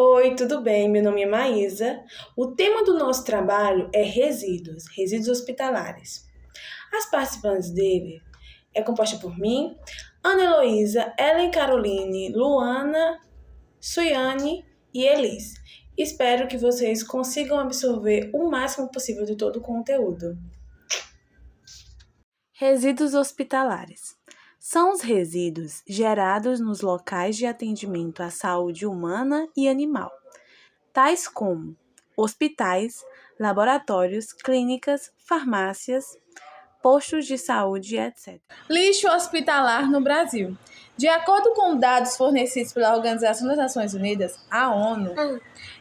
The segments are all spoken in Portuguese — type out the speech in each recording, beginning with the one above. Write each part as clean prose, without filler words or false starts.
Oi, tudo bem? Meu nome é Maísa. O tema do nosso trabalho é resíduos hospitalares. As participantes dele é composta por mim, Ana Heloísa, Ellen Caroline, Luana, Suiane e Elis. Espero que vocês consigam absorver o máximo possível de todo o conteúdo. Resíduos hospitalares. São os resíduos gerados nos locais de atendimento à saúde humana e animal, tais como hospitais, laboratórios, clínicas, farmácias, postos de saúde, etc. Lixo hospitalar no Brasil. De acordo com dados fornecidos pela Organização das Nações Unidas, a ONU,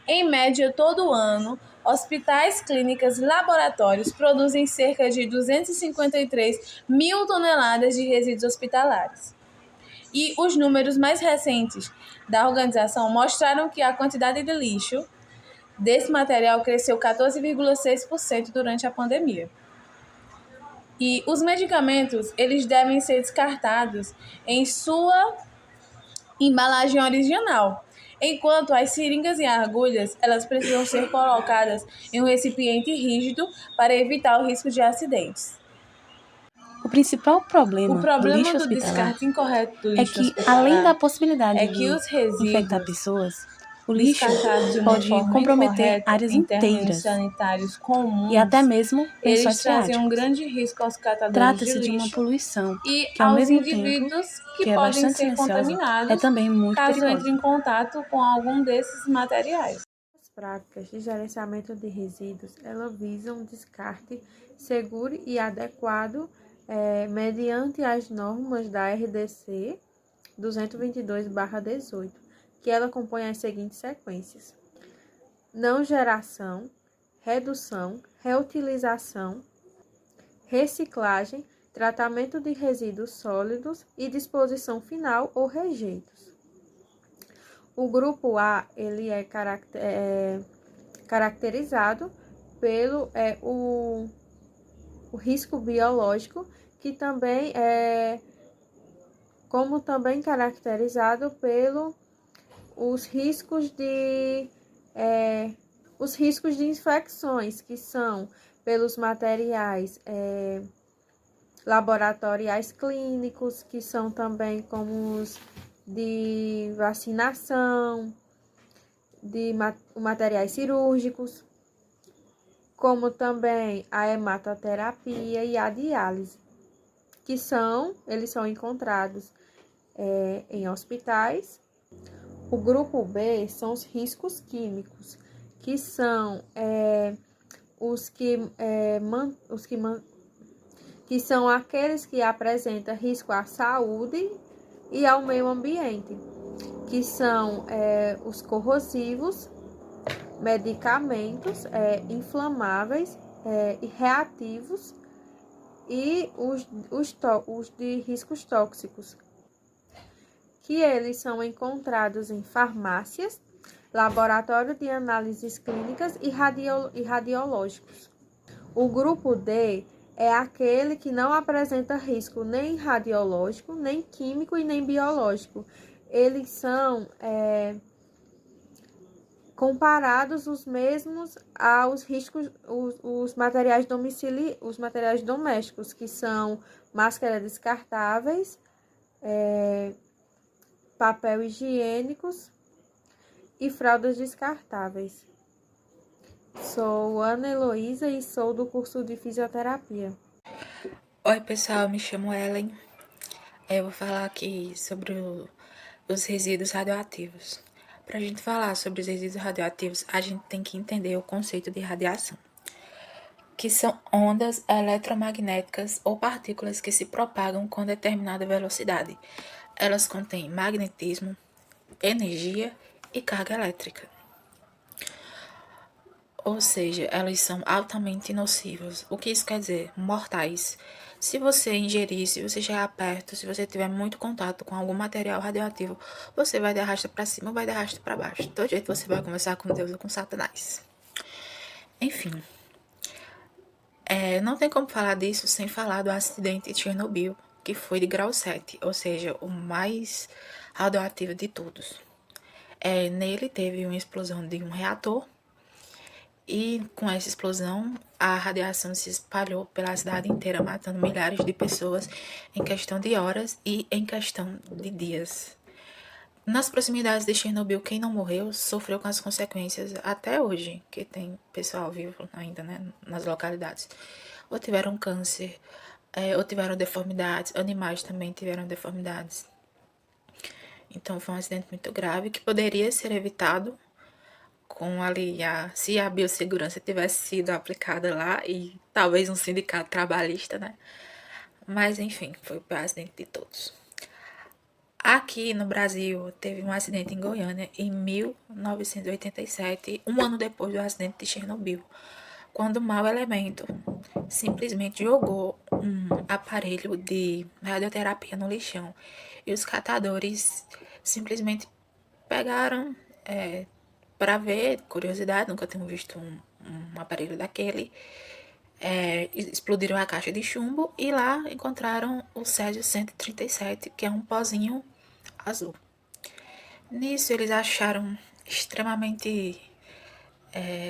em média todo ano, hospitais, clínicas e laboratórios produzem cerca de 253 mil toneladas de resíduos hospitalares. E os números mais recentes da organização mostraram que a quantidade de lixo desse material cresceu 14,6% durante a pandemia. E os medicamentos, eles devem ser descartados em sua embalagem original, enquanto as seringas e agulhas, elas precisam ser colocadas em um recipiente rígido para evitar o risco de acidentes. O principal O problema do problema lixo do hospitalar descarte incorreto do é lixo que, além da hospitalar possibilidade é que de os infectar resíduos pessoas, o lixo descartados de uma pode forma comprometer incorreta áreas em termos inteiras sanitários e até comuns, mesmo lençóis eles trazem um freáticos. grande risco aos catadores de Trata-se de uma lixo poluição e que, ao aos mesmo tempo indivíduos que que é podem bastante ser silenciosa, é contaminados também muito caso perigosa. entre em contato com algum desses materiais. As práticas de gerenciamento de resíduos, elas visam um descarte seguro e adequado mediante as normas da RDC 222/18, que ela compõe as seguintes sequências: não geração, redução, reutilização, reciclagem, tratamento de resíduos sólidos e disposição final ou rejeitos. O grupo A ele é caracterizado pelo o risco biológico, que também como também caracterizado pelo os riscos de infecções, que são pelos materiais laboratoriais clínicos, que são também como os de vacinação, de materiais cirúrgicos, como também a hematoterapia e a diálise, que eles são encontrados em hospitais. O grupo B são os riscos químicos, que são que são aqueles que apresentam risco à saúde e ao meio ambiente, que são os corrosivos, medicamentos inflamáveis e reativos e os de riscos tóxicos, que eles são encontrados em farmácias, laboratório de análises clínicas e radiológicos. O grupo D é aquele que não apresenta risco nem radiológico, nem químico e nem biológico. Eles são comparados os mesmos aos riscos, os materiais os materiais domésticos, que são máscaras descartáveis, papel higiênicos e fraldas descartáveis. Sou Ana Heloísa e sou do curso de fisioterapia. Oi, pessoal, me chamo Ellen. Eu vou falar aqui sobre os resíduos radioativos. Para a gente falar sobre os resíduos radioativos, a gente tem que entender o conceito de radiação, que são ondas eletromagnéticas ou partículas que se propagam com determinada velocidade. Elas contêm magnetismo, energia e carga elétrica. Ou seja, elas são altamente nocivas. O que isso quer dizer? Mortais. Se você ingerir, se você chegar perto, se você tiver muito contato com algum material radioativo, você vai dar rasta para cima ou vai dar rasta para baixo. De todo jeito você vai conversar com Deus ou com Satanás. Enfim, não tem como falar disso sem falar do acidente de Chernobyl, que foi de grau 7, ou seja, o mais radioativo de todos. Nele teve uma explosão de um reator e com essa explosão a radiação se espalhou pela cidade inteira, matando milhares de pessoas em questão de horas e em questão de dias. Nas proximidades de Chernobyl, quem não morreu sofreu com as consequências até hoje, que tem pessoal vivo ainda, né, nas localidades. Ou tiveram câncer, ou tiveram deformidades, animais também tiveram deformidades. Então foi um acidente muito grave que poderia ser evitado com ali se a biossegurança tivesse sido aplicada lá e talvez um sindicato trabalhista, né? Mas enfim, foi o pior acidente de todos. Aqui no Brasil, teve um acidente em Goiânia em 1987, um ano depois do acidente de Chernobyl, quando um mau elemento simplesmente jogou um aparelho de radioterapia no lixão. E os catadores simplesmente pegaram para ver, curiosidade, nunca tinham visto um aparelho daquele. Explodiram a caixa de chumbo e lá encontraram o Césio-137, que é um pozinho azul. Nisso eles acharam extremamente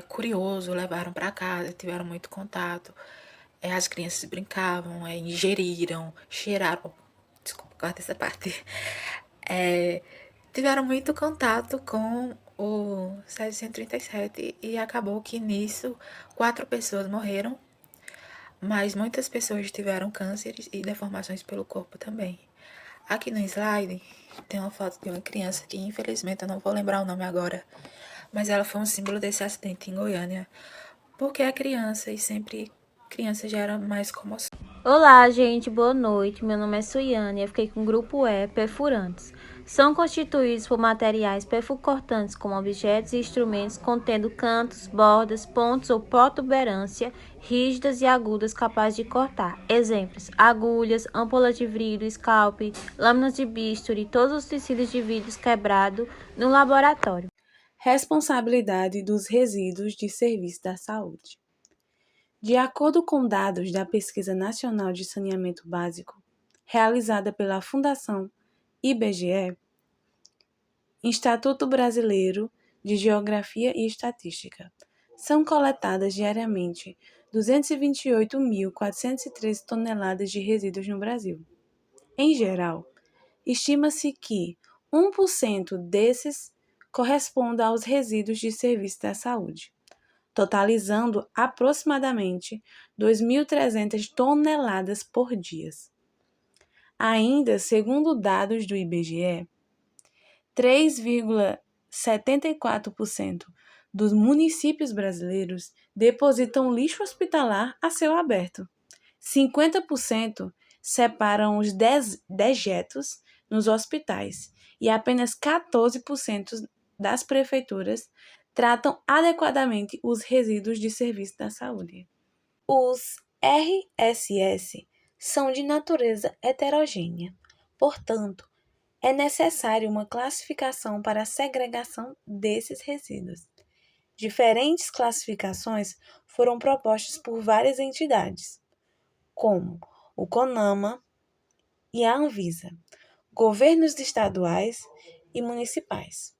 curioso, levaram para casa, tiveram muito contato. As crianças brincavam, ingeriram, cheiraram. Desculpa, corta essa parte. Tiveram muito contato com o Césio-137 e acabou que nisso 4 pessoas morreram, mas muitas pessoas tiveram cânceres e deformações pelo corpo também. Aqui no slide tem uma foto de uma criança que infelizmente eu não vou lembrar o nome agora, mas ela foi um símbolo desse acidente em Goiânia, porque é criança e sempre criança gera mais comoção. Olá, gente, boa noite. Meu nome é Suiane e eu fiquei com o grupo E, perfurantes. São constituídos por materiais perfucortantes como objetos e instrumentos contendo cantos, bordas, pontos ou protuberância rígidas e agudas capazes de cortar. Exemplos: agulhas, ampolas de vidro, scalpel, lâminas de bisturi, todos os tecidos de vidro quebrado no laboratório. Responsabilidade dos resíduos de serviço da saúde. De acordo com dados da Pesquisa Nacional de Saneamento Básico, realizada pela Fundação IBGE, Instituto Brasileiro de Geografia e Estatística, são coletadas diariamente 228.413 toneladas de resíduos no Brasil. Em geral, estima-se que 1% desses corresponda aos resíduos de serviço da saúde, totalizando aproximadamente 2.300 toneladas por dia. Ainda segundo dados do IBGE, 3,74% dos municípios brasileiros depositam lixo hospitalar a céu aberto. 50% separam os dejetos nos hospitais e apenas 14% das prefeituras tratam adequadamente os resíduos de serviço da saúde. Os RSS são de natureza heterogênea, portanto, é necessária uma classificação para a segregação desses resíduos. Diferentes classificações foram propostas por várias entidades, como o CONAMA e a Anvisa, governos estaduais e municipais.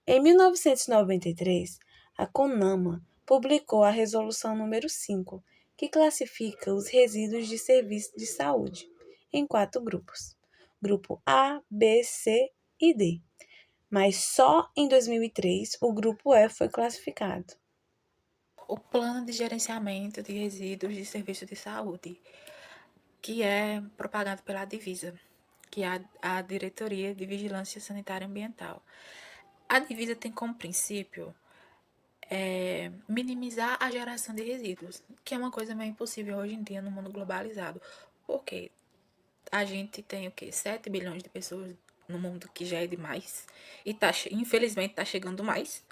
Em 1993, a CONAMA publicou a Resolução número 5, que classifica os resíduos de serviço de saúde em 4 grupos: grupo A, B, C e D. Mas só em 2003 o grupo E foi classificado. O Plano de Gerenciamento de Resíduos de Serviço de Saúde, que é propagado pela Divisa, que é a Diretoria de Vigilância Sanitária e Ambiental. A Divisa tem como princípio minimizar a geração de resíduos, que é uma coisa meio impossível hoje em dia no mundo globalizado. Porque a gente tem 7 bilhões de pessoas no mundo, que já é demais, e infelizmente está chegando mais.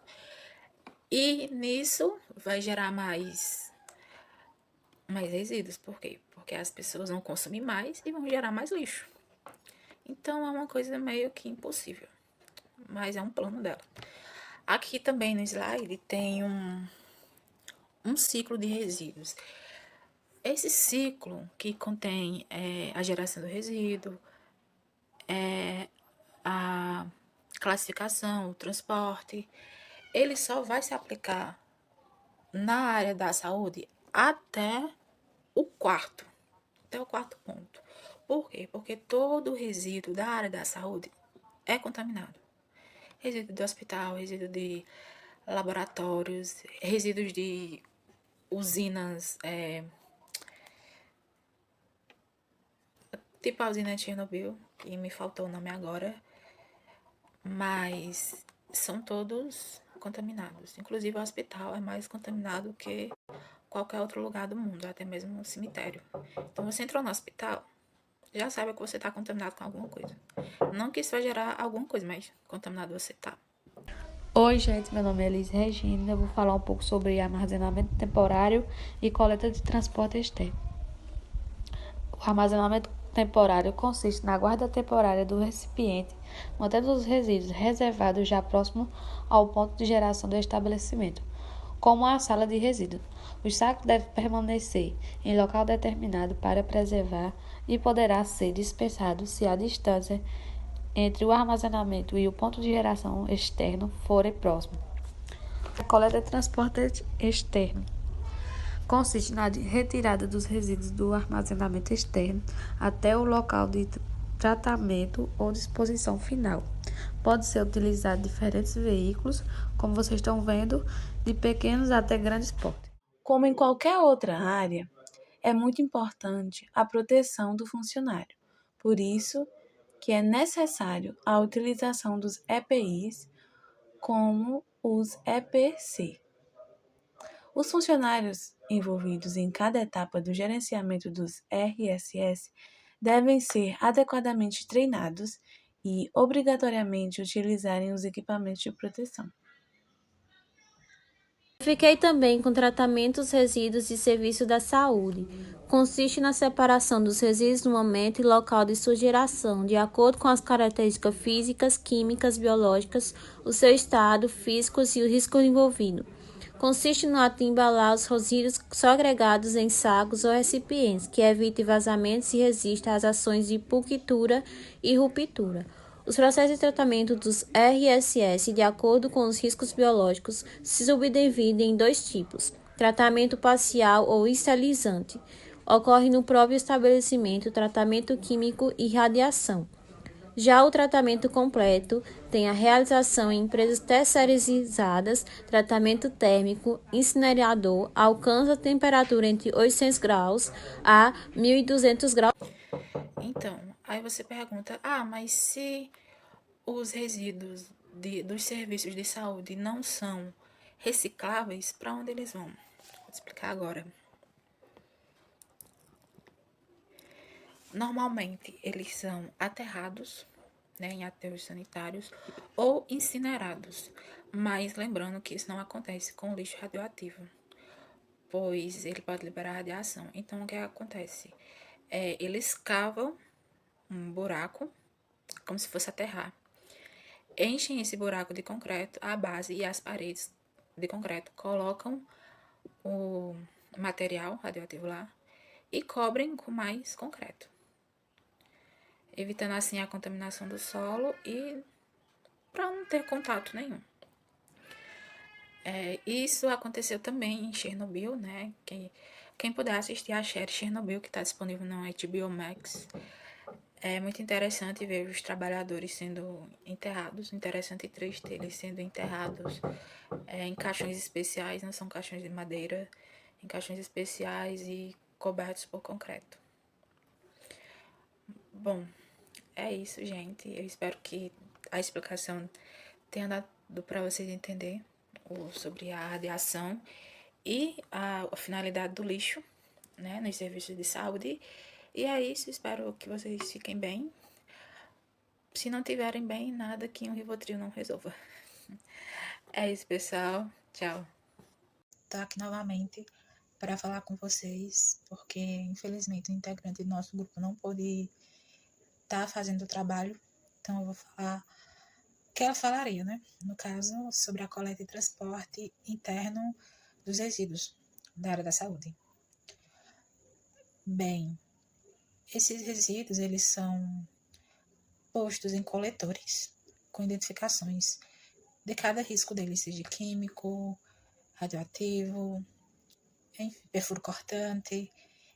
E nisso vai gerar mais resíduos. Por quê? Porque as pessoas vão consumir mais e vão gerar mais lixo. Então é uma coisa meio que impossível, mas é um plano dela. Aqui também no slide tem um ciclo de resíduos. Esse ciclo que contém a geração do resíduo, a classificação, o transporte, ele só vai se aplicar na área da saúde até o quarto ponto. Por quê? Porque todo resíduo da área da saúde é contaminado. Resíduo de hospital, resíduo de laboratórios, resíduos de usinas, tipo a usina de Chernobyl, que me faltou o nome agora, mas são todos contaminados. Inclusive o hospital é mais contaminado que qualquer outro lugar do mundo, até mesmo um cemitério. Então você entrou no hospital, já sabe que você está contaminado com alguma coisa. Não que isso vai gerar alguma coisa, mas contaminado você está. Oi, gente, meu nome é Elis Regina. Eu vou falar um pouco sobre armazenamento temporário e coleta de transporte externo. O armazenamento temporário consiste na guarda temporária do recipiente, mantendo os resíduos reservados já próximo ao ponto de geração do estabelecimento, como a sala de resíduos. Os sacos devem permanecer em local determinado para preservar e poderá ser dispensado se a distância entre o armazenamento e o ponto de geração externo forem próximos. A coleta de transporte externo consiste na retirada dos resíduos do armazenamento externo até o local de tratamento ou disposição final. Pode ser utilizado diferentes veículos, como vocês estão vendo, de pequenos até grandes portes. Como em qualquer outra área, é muito importante a proteção do funcionário. Por isso que é necessário a utilização dos EPIs, como os EPC. Os funcionários envolvidos em cada etapa do gerenciamento dos RSS devem ser adequadamente treinados e obrigatoriamente utilizarem os equipamentos de proteção. Fiquei também com tratamento dos resíduos de serviço da saúde. Consiste na separação dos resíduos no momento e local de sua geração, de acordo com as características físicas, químicas, biológicas, o seu estado físico e o risco envolvido. Consiste no ato de embalar os resíduos segregados em sacos ou recipientes, que evite vazamentos e resista às ações de punctura e ruptura. Os processos de tratamento dos RSS, de acordo com os riscos biológicos, se subdividem em dois tipos: tratamento parcial ou esterilizante. Ocorre no próprio estabelecimento, tratamento químico e radiação. Já o tratamento completo tem a realização em empresas terceirizadas, tratamento térmico, incinerador, alcança temperatura entre 800 graus a 1.200 graus. Então, aí você pergunta, mas se os resíduos dos serviços de saúde não são recicláveis, para onde eles vão? Vou explicar agora. Normalmente, eles são aterrados, né, em aterros sanitários ou incinerados. Mas lembrando que isso não acontece com lixo radioativo, pois ele pode liberar radiação. Então, o que acontece? Eles cavam um buraco, como se fosse aterrar. Enchem esse buraco de concreto, a base e as paredes de concreto, colocam o material radioativo lá e cobrem com mais concreto, evitando assim a contaminação do solo e para não ter contato nenhum. Isso aconteceu também em Chernobyl, né? Quem puder assistir a série Chernobyl, que está disponível no HBO Max, é muito interessante ver os trabalhadores sendo enterrados, interessante e triste, eles sendo enterrados em caixões especiais, não são caixões de madeira, em caixões especiais e cobertos por concreto. Bom, é isso, gente. Eu espero que a explicação tenha dado para vocês entender sobre a radiação e a finalidade do lixo, né, nos serviços de saúde. E é isso, espero que vocês fiquem bem. Se não tiverem bem, nada que um Rivotril não resolva. É isso, pessoal. Tchau. Tô aqui novamente para falar com vocês, porque infelizmente o integrante do nosso grupo não pôde estar fazendo o trabalho. Então eu vou falar o que ela falaria, né? No caso, sobre a coleta e transporte interno dos resíduos da área da saúde. Bem, esses resíduos, eles são postos em coletores com identificações de cada risco dele, seja químico, radioativo, enfim, perfuro cortante,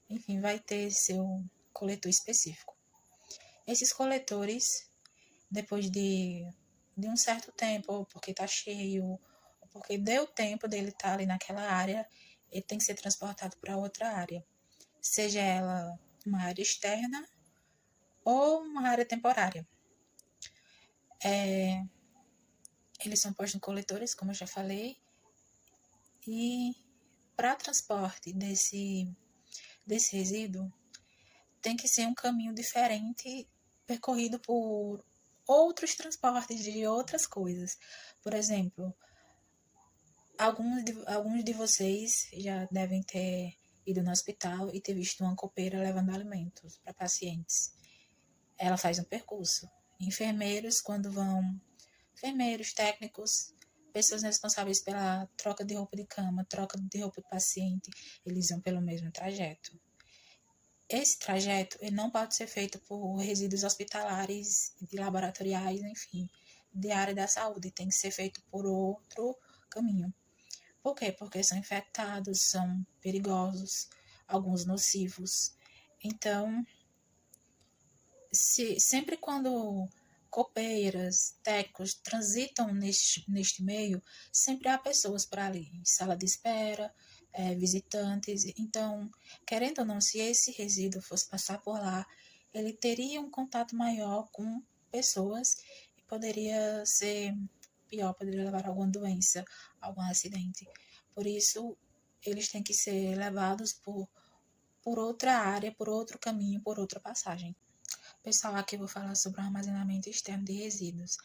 enfim, vai ter seu coletor específico. Esses coletores, depois de um certo tempo, ou porque está cheio, ou porque deu tempo dele estar ali naquela área, ele tem que ser transportado para outra área, seja ela uma área externa ou uma área temporária. Eles são postos em coletores, como eu já falei, e para transporte desse resíduo, tem que ser um caminho diferente, percorrido por outros transportes de outras coisas. Por exemplo, alguns de vocês já devem ter ido no hospital e ter visto uma copeira levando alimentos para pacientes. Ela faz um percurso. Enfermeiros, enfermeiros, técnicos, pessoas responsáveis pela troca de roupa de cama, troca de roupa do paciente, eles vão pelo mesmo trajeto. Esse trajeto ele não pode ser feito por resíduos hospitalares, de laboratoriais, enfim, de área da saúde. Tem que ser feito por outro caminho. Por quê? Porque são infectados, são perigosos, alguns nocivos. Então, sempre quando copeiras, técnicos transitam neste meio, sempre há pessoas por ali, em sala de espera, visitantes. Então, querendo ou não, se esse resíduo fosse passar por lá, ele teria um contato maior com pessoas e poderia ser pior, poderia levar a alguma doença, algum acidente. Por isso, eles têm que ser levados por outra área, por outro caminho, por outra passagem. Pessoal, aqui eu vou falar sobre o armazenamento externo de resíduos.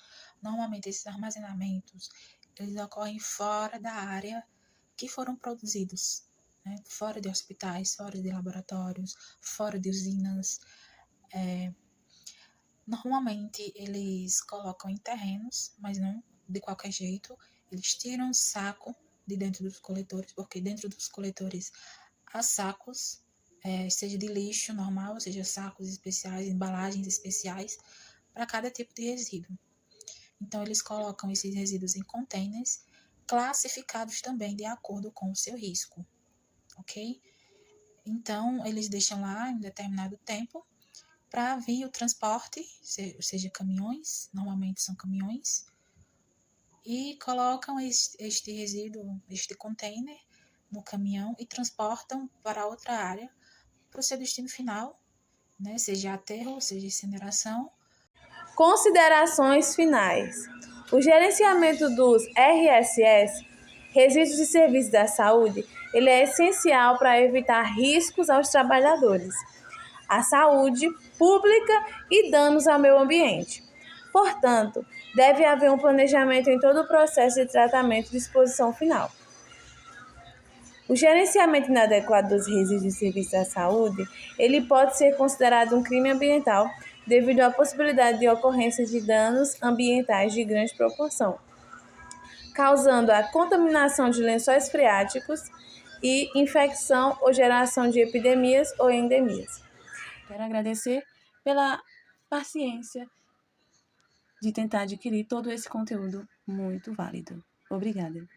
Normalmente, esses armazenamentos, eles ocorrem fora da área que foram produzidos, né? Fora de hospitais, fora de laboratórios, fora de usinas. Normalmente, eles colocam em terrenos, mas não de qualquer jeito. Eles tiram um saco de dentro dos coletores, porque dentro dos coletores há sacos, seja de lixo normal, seja sacos especiais, embalagens especiais, para cada tipo de resíduo. Então, eles colocam esses resíduos em containers, classificados também de acordo com o seu risco, ok? Então, eles deixam lá em determinado tempo para vir o transporte, seja caminhões, normalmente são caminhões, e colocam este resíduo, este container, no caminhão e transportam para outra área, para o seu destino final, né? Seja aterro, seja incineração. Considerações finais. O gerenciamento dos RSS, Resíduos e Serviços da Saúde, ele é essencial para evitar riscos aos trabalhadores, à saúde pública e danos ao meio ambiente. Portanto, deve haver um planejamento em todo o processo de tratamento e disposição final. O gerenciamento inadequado dos resíduos e serviços da saúde, ele pode ser considerado um crime ambiental devido à possibilidade de ocorrência de danos ambientais de grande proporção, causando a contaminação de lençóis freáticos e infecção ou geração de epidemias ou endemias. Quero agradecer pela paciência de tentar adquirir todo esse conteúdo muito válido. Obrigada.